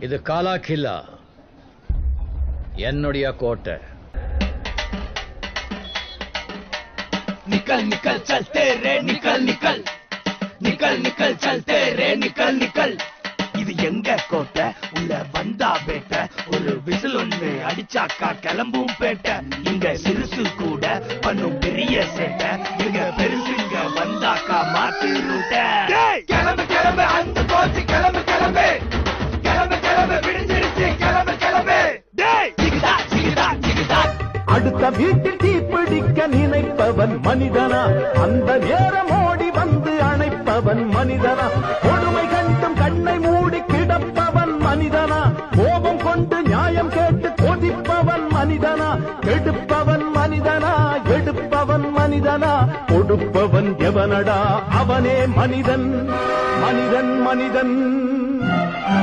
இது காலா கில்லா, என்னுடைய கோட்டை. निकल निकल चलते रे निकल निकल निकल निकल चलते रे निकल निकल இது எங்க கோட்டை, உள்ள வந்தா பேட்ட, ஒரு விசில் ஒண்ணு அடிச்சாக்கா கிளம்பும் பேட்ட. இங்க சிறுசு கூட பண்ணும் பெரிய சேட்டை, இங்க பெருசுங்க வந்தாக்கா மாத்து ரூட்ட. கிளம்பு கிளம்பு அந்த கோச்சு, கிளம்பு கிளம்பு கிளம்பு கிளம்பு, விடிஞ்சிருச்சு கிளம்பு கிளம்பு. ஜிகிதா ஜிகிதா ஜிகிதா. அடுத்த வீட்டில் தீப்பிடிக்க நினைப்பவன் மனிதனா, அந்த நேரம் ஓடி வந்து அணைப்பவன் மனிதனா, கொடுமை கண்டும் கண்ணை மூடி கிடப்பவன் மனிதனா, கோபம் கொண்டு நியாயம் கேட்டு கொதிப்பவன் மனிதனா, எடுப்பவன் மனிதனா எடுப்பவன் மனிதனா, கொடுப்பவன் எவனடா அவனே மனிதன் மனிதன் மனிதன்.